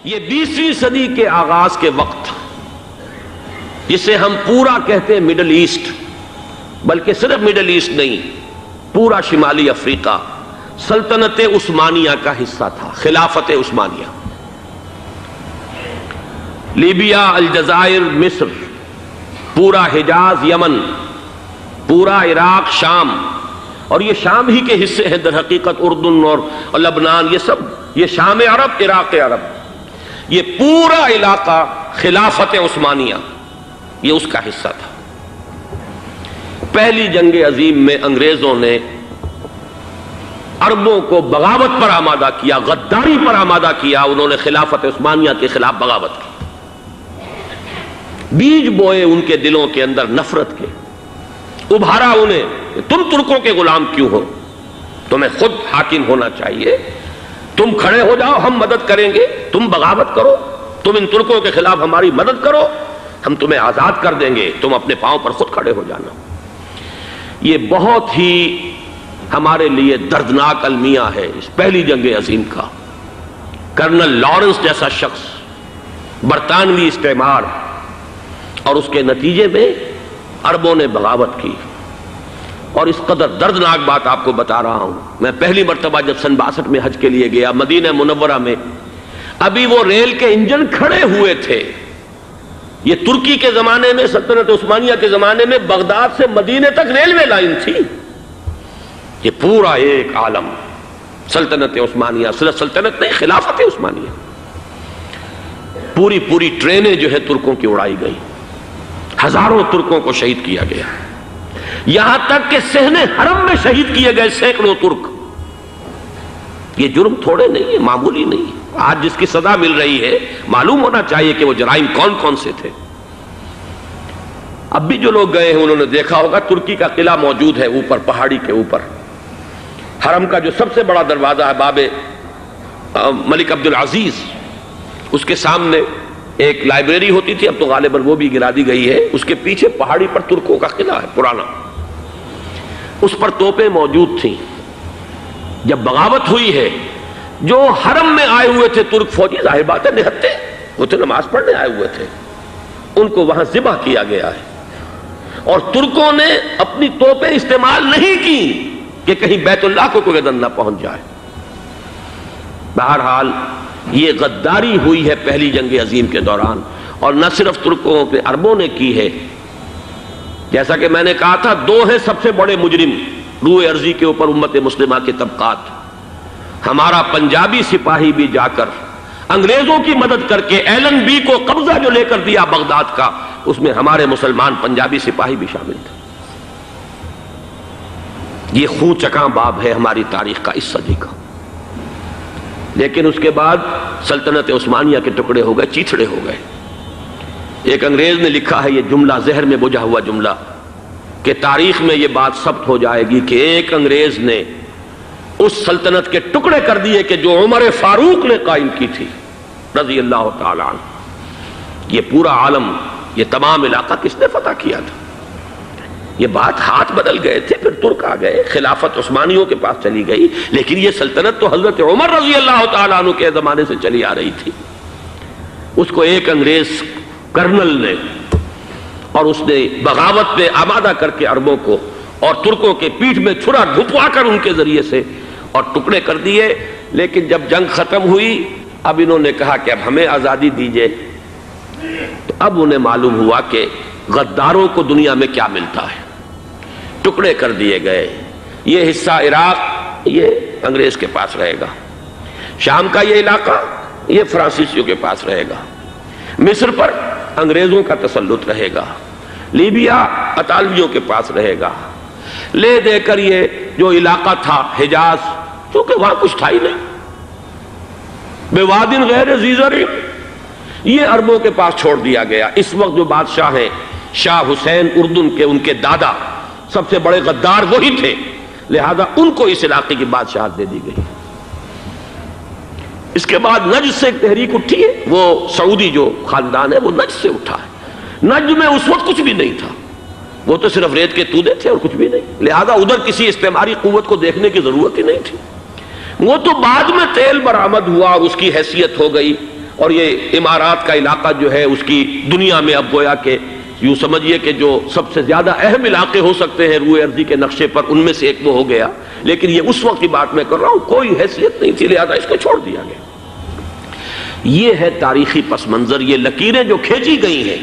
یہ 20ویں صدی کے آغاز کے وقت، جسے ہم پورا کہتے ہیں مڈل ایسٹ، بلکہ صرف مڈل ایسٹ نہیں، پورا شمالی افریقہ سلطنت عثمانیہ کا حصہ تھا، خلافت عثمانیہ۔ لیبیا، الجزائر، مصر، پورا حجاز، یمن، پورا عراق، شام، اور یہ شام ہی کے حصے ہیں در حقیقت، اردن اور لبنان، یہ سب، یہ شام عرب، عراق عرب، یہ پورا علاقہ خلافت عثمانیہ یہ اس کا حصہ تھا۔ پہلی جنگ عظیم میں انگریزوں نے عربوں کو بغاوت پر آمادہ کیا، غداری پر آمادہ کیا، انہوں نے خلافت عثمانیہ کے خلاف بغاوت کی، بیج بوئے ان کے دلوں کے اندر نفرت کے، ابھارا انہیں کہ تم ترکوں کے غلام کیوں ہو، تمہیں خود حاکم ہونا چاہیے، تم کھڑے ہو جاؤ، ہم مدد کریں گے، تم بغاوت کرو، تم ان ترکوں کے خلاف ہماری مدد کرو، ہم تمہیں آزاد کر دیں گے، تم اپنے پاؤں پر خود کھڑے ہو جانا۔ یہ بہت ہی ہمارے لیے دردناک المیہ ہے اس پہلی جنگ عظیم کا۔ کرنل لارنس جیسا شخص، برطانوی استعمار، اور اس کے نتیجے میں عربوں نے بغاوت کی۔ اور اس قدر دردناک بات آپ کو بتا رہا ہوں، میں پہلی مرتبہ جب سن 62 میں حج کے لیے گیا مدینہ منورہ میں، ابھی وہ ریل کے انجن کھڑے ہوئے تھے۔ یہ ترکی کے زمانے میں، سلطنت عثمانیہ کے زمانے میں بغداد سے مدینے تک ریلوے لائن تھی۔ یہ پورا ایک عالم سلطنت عثمانیہ، صرف سلطنت نہیں، خلافت عثمانیہ، پوری ٹرینیں جو ہے ترکوں کی اڑائی گئی، ہزاروں ترکوں کو شہید کیا گیا، یہاں تک کہ صحن حرم میں شہید کیے گئے سینکڑوں ترک۔ یہ جرم تھوڑے نہیں ہے، معمولی نہیں ہے۔ آج جس کی سزا مل رہی ہے، معلوم ہونا چاہیے کہ وہ جرائم کون کون سے تھے۔ اب بھی جو لوگ گئے ہیں انہوں نے دیکھا ہوگا، ترکی کا قلعہ موجود ہے اوپر پہاڑی کے اوپر، حرم کا جو سب سے بڑا دروازہ ہے باب ملک عبدالعزیز، اس کے سامنے ایک لائبریری ہوتی تھی، اب تو غالباً وہ بھی گرا دی گئی ہے، اس کے پیچھے پہاڑی پر ترکوں کا قلعہ ہے پرانا، اس پر توپیں موجود تھیں۔ جب بغاوت ہوئی ہے، جو حرم میں آئے ہوئے تھے ترک فوجی، ظاہر بات ہے نہتے، وہ تو نماز پڑھنے آئے ہوئے تھے، ان کو وہاں ذبح کیا گیا ہے، اور ترکوں نے اپنی توپیں استعمال نہیں کی کہ کہیں بیت اللہ کو کوئی گدن نہ پہنچ جائے۔ بہرحال یہ غداری ہوئی ہے پہلی جنگ عظیم کے دوران، اور نہ صرف ترکوں پہ عربوں نے کی ہے۔ جیسا کہ میں نے کہا تھا، دو ہیں سب سے بڑے مجرم روئے ارضی کے اوپر امت مسلمہ کے طبقات۔ ہمارا پنجابی سپاہی بھی جا کر انگریزوں کی مدد کر کے ایلن بی کو قبضہ جو لے کر دیا بغداد کا، اس میں ہمارے مسلمان پنجابی سپاہی بھی شامل تھے۔ یہ خون چکاں باب ہے ہماری تاریخ کا اس صدی کا۔ لیکن اس کے بعد سلطنت عثمانیہ کے ٹکڑے ہو گئے، چیتھڑے ہو گئے۔ ایک انگریز نے لکھا ہے یہ جملہ، ذہن میں بجھا ہوا جملہ، کہ تاریخ میں یہ بات ثبت ہو جائے گی کہ ایک انگریز نے اس سلطنت کے ٹکڑے کر دیے کہ جو عمر فاروق نے قائم کی تھی رضی اللہ تعالی عنہ۔ یہ پورا عالم، یہ تمام علاقہ کس نے فتح کیا تھا؟ یہ بات ہاتھ بدل گئے تھے، پھر ترک آ گئے، خلافت عثمانیوں کے پاس چلی گئی، لیکن یہ سلطنت تو حضرت عمر رضی اللہ تعالیٰ عنہ کے زمانے سے چلی آ رہی تھی۔ اس کو ایک انگریز کرنل نے، اور اس نے بغاوت پہ آمادہ کر کے عربوں کو اور ترکوں کے پیٹھ میں چھرا ڈھپوا کر ان کے ذریعے سے اور ٹکڑے کر دیے۔ لیکن جب جنگ ختم ہوئی، اب انہوں نے کہا کہ اب ہمیں آزادی دیجئے، تو اب انہیں معلوم ہوا کہ غداروں کو دنیا میں کیا ملتا ہے، ٹکڑے کر دیے گئے۔ یہ حصہ عراق یہ انگریز کے پاس رہے گا، شام کا یہ علاقہ یہ فرانسیسیوں کے پاس رہے گا، مصر پر انگریزوں کا تسلط رہے گا، لیبیا اطالویوں کے پاس رہے گا، لے دے کر یہ جو علاقہ تھا حجاز، چونکہ وہاں کچھ تھا ہی نہیں، بوادن غیر ذی زرع، یہ عربوں کے پاس چھوڑ دیا گیا۔ اس وقت جو بادشاہ ہیں شاہ حسین اردن کے، ان کے دادا سب سے بڑے غدار وہی تھے، لہذا ان کو اس علاقے کی بادشاہت دے دی گئی۔ اس کے بعد نجد سے ایک تحریک اٹھی ہے، وہ سعودی جو خاندان ہے وہ نجد سے اٹھا ہے۔ نجد میں اس وقت کچھ بھی نہیں تھا، وہ تو صرف ریت کے تودے تھے اور کچھ بھی نہیں، لہذا ادھر کسی استعماری قوت کو دیکھنے کی ضرورت ہی نہیں تھی۔ وہ تو بعد میں تیل برآمد ہوا اور اس کی حیثیت ہو گئی، اور یہ امارات کا علاقہ جو ہے اس کی دنیا میں اب گویا کہ یوں سمجھیے کہ جو سب سے زیادہ اہم علاقے ہو سکتے ہیں روئے ارضی کے نقشے پر، ان میں سے ایک وہ ہو گیا. لیکن یہ اس وقت کی بات میں کر رہا ہوں، کوئی حیثیت نہیں تھی، لہذا اس کو چھوڑ دیا گیا. یہ ہے تاریخی پس منظر، یہ لکیریں جو کھینچی گئی ہیں.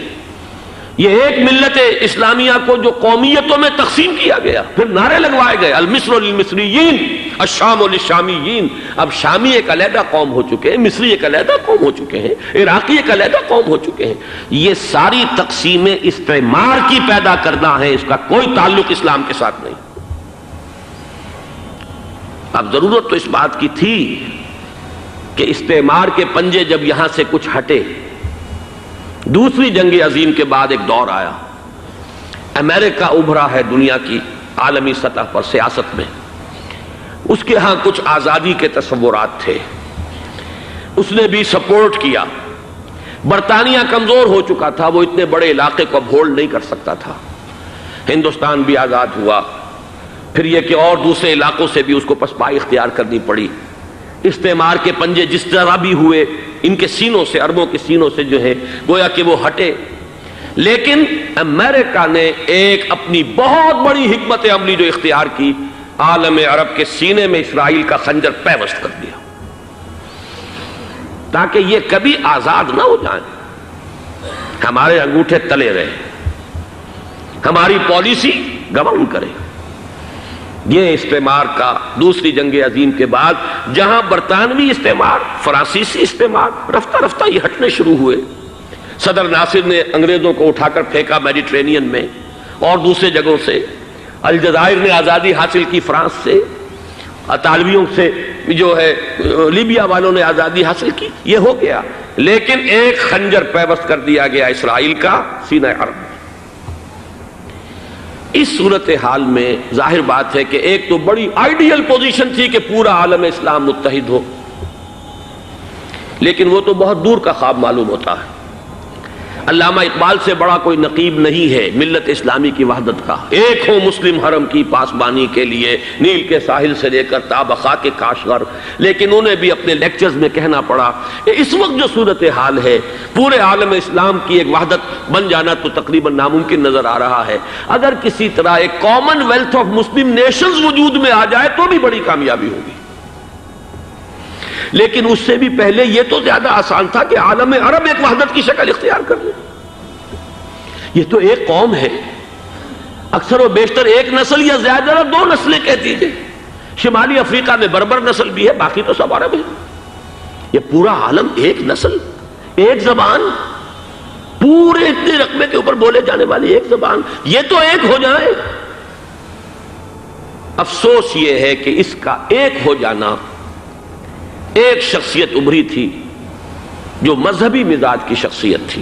یہ ایک ملت اسلامیہ کو جو قومیتوں میں تقسیم کیا گیا، پھر نعرے لگوائے گئے المصر للمصریین الشام للشامیین. اب شامی ایک علیحدہ قوم ہو چکے ہیں، مصری ایک علیحدہ قوم ہو چکے ہیں، عراقی ایک علیحدہ قوم ہو چکے ہیں. یہ ساری تقسیمیں استعمار کی پیدا کرنا ہے، اس کا کوئی تعلق اسلام کے ساتھ نہیں. اب ضرورت تو اس بات کی تھی کہ استعمار کے پنجے جب یہاں سے کچھ ہٹے. دوسری جنگ عظیم کے بعد ایک دور آیا، امریکہ ابھرا ہے دنیا کی عالمی سطح پر سیاست میں. اس کے ہاں کچھ آزادی کے تصورات تھے، اس نے بھی سپورٹ کیا. برطانیہ کمزور ہو چکا تھا، وہ اتنے بڑے علاقے کو اب ہولڈ نہیں کر سکتا تھا. ہندوستان بھی آزاد ہوا. پھر یہ کہ اور دوسرے علاقوں سے بھی اس کو پسپائی اختیار کرنی پڑی. استعمار کے پنجے جس طرح بھی ہوئے، ان کے سینوں سے، عربوں کے سینوں سے جو ہے گویا کہ وہ ہٹے. لیکن امریکہ نے ایک اپنی بہت بڑی حکمت عملی جو اختیار کی، عالم عرب کے سینے میں اسرائیل کا خنجر پیوست کر دیا تاکہ یہ کبھی آزاد نہ ہو جائیں، ہمارے انگوٹھے تلے رہے، ہماری پالیسی گورن کرے. یہ استعمار کا دوسری جنگ عظیم کے بعد جہاں برطانوی استعمار، فرانسیسی استعمار رفتہ رفتہ یہ ہٹنے شروع ہوئے. صدر ناصر نے انگریزوں کو اٹھا کر پھینکا میڈیٹرینین میں اور دوسرے جگہوں سے. الجزائر نے آزادی حاصل کی فرانس سے، اطالویوں سے جو ہے لیبیا والوں نے آزادی حاصل کی. یہ ہو گیا، لیکن ایک خنجر پیوست کر دیا گیا اسرائیل کا سینہ عرب. اس صورتحال میں ظاہر بات ہے کہ ایک تو بڑی آئیڈیل پوزیشن تھی کہ پورا عالم اسلام متحد ہو، لیکن وہ تو بہت دور کا خواب معلوم ہوتا ہے. علامہ اقبال سے بڑا کوئی نقیب نہیں ہے ملت اسلامی کی وحدت کا. ایک ہو مسلم حرم کی پاسبانی کے لیے، نیل کے ساحل سے لے کر تا بخاک کاشغر. لیکن انہیں بھی اپنے لیکچرز میں کہنا پڑا کہ اس وقت جو صورتحال ہے، پورے عالم اسلام کی ایک وحدت بن جانا تو تقریباً ناممکن نظر آ رہا ہے. اگر کسی طرح ایک common wealth of Muslim nations وجود میں آ جائے تو بھی بڑی کامیابی ہوگی. لیکن اس سے بھی پہلے یہ تو زیادہ آسان تھا کہ عالم عرب ایک وحدت کی شکل اختیار کر لے. یہ تو ایک قوم ہے، اکثر و بیشتر ایک نسل یا زیادہ دو نسلیں کہہ دیجئے. شمالی افریقہ میں بربر نسل بھی ہے، باقی تو سب عرب ہیں. یہ پورا عالم ایک نسل، ایک زبان، پورے اتنے رقبے کے اوپر بولے جانے والی ایک زبان، یہ تو ایک ہو جائے. افسوس یہ ہے کہ اس کا ایک ہو جانا، ایک شخصیت ابھری تھی جو مذہبی مزاج کی شخصیت تھی،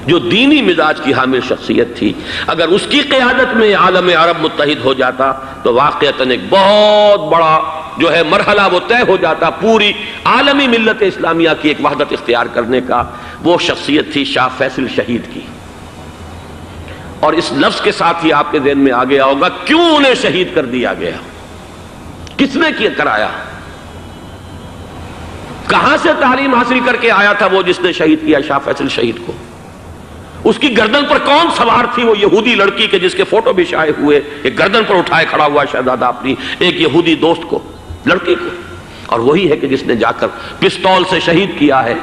جو دینی مزاج کی حامل شخصیت تھی. اگر اس کی قیادت میں عالم عرب متحد ہو جاتا تو واقعتاً ایک بہت بڑا جو ہے مرحلہ وہ طے ہو جاتا پوری عالمی ملت اسلامیہ کی ایک وحدت اختیار کرنے کا. وہ شخصیت تھی شاہ فیصل شہید کی. اور اس لفظ کے ساتھ ہی آپ کے ذہن میں آ گیا ہوگا کیوں انہیں شہید کر دیا گیا، کس نے کیا کرایا، کہاں سے تعلیم حاصل کر کے آیا تھا وہ جس نے شہید کیا شاہ فیصل شہید کو. اس کی گردن پر کون سوار تھی، وہ یہودی لڑکی کے جس کے فوٹو بھی شائع ہوئے، ایک گردن پر اٹھائے کھڑا ہوا شہزادہ اپنی ایک یہودی دوست کو، لڑکی کو. اور وہی ہے کہ جس نے جا کر پستول سے شہید کیا ہے.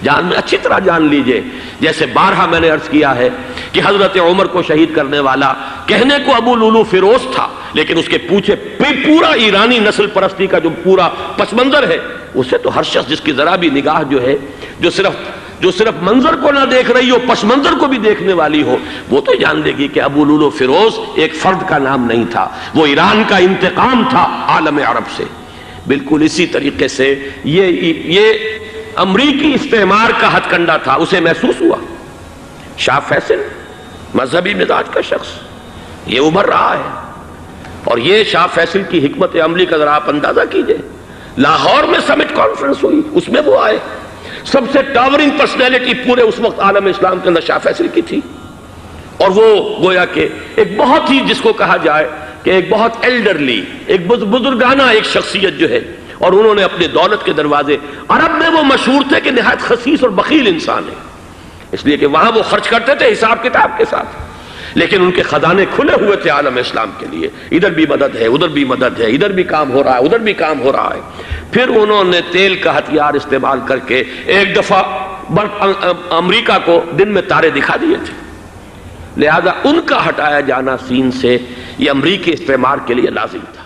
جان میں اچھی طرح جان لیجئے، جیسے بارہا میں نے عرض کیا ہے کہ حضرت عمر کو شہید کرنے والا کہنے کو ابو لولو فیروز تھا، لیکن اس کے پیچھے پورا ایرانی نسل پرستی کا جو پورا پس منظر ہے، اسے تو ہر شخص جس کی ذرا بھی نگاہ جو ہے جو صرف منظر کو نہ دیکھ رہی ہو، پس منظر کو بھی دیکھنے والی ہو، وہ تو جان لے گی کہ ابو لولو فیروز ایک فرد کا نام نہیں تھا، وہ ایران کا انتقام تھا عالم عرب سے. بالکل اسی طریقے سے یہ امریکی استعمار کا ہتھ کنڈا تھا، اسے محسوس ہوا. شاہ فیصل مذہبی مزاج کا شخص یہ ابھر رہا ہے، اور یہ شاہ فیصل کی حکمت عملی کا ذرا آپ اندازہ کیجئے. لاہور میں سمٹ کانفرنس ہوئی، اس میں وہ آئے، سب سے ٹاورنگ پرسنالٹی پورے اس وقت عالم اسلام کے اندر شاہ فیصل کی تھی. اور وہ گویا کہ ایک بہت ہی جس کو کہا جائے کہ ایک بہت ایلڈرلی، ایک بزرگانہ ایک شخصیت جو ہے، اور انہوں نے اپنے دولت کے دروازے، عرب میں وہ مشہور تھے کہ نہایت خسیس اور بخیل انسان ہے، اس لیے کہ وہاں وہ خرچ کرتے تھے حساب کتاب کے ساتھ، لیکن ان کے خزانے کھلے ہوئے تھے عالم اسلام کے لیے، ادھر بھی مدد ہے، ادھر بھی مدد ہے، ادھر بھی کام ہو رہا ہے، ادھر بھی کام ہو رہا ہے۔ پھر انہوں نے تیل کا ہتھیار استعمال کر کے ایک دفعہ امریکہ کو دن میں تارے دکھا دیے تھے، لہذا ان کا ہٹایا جانا سین سے یہ امریکی استعمار کے لیے لازم تھا۔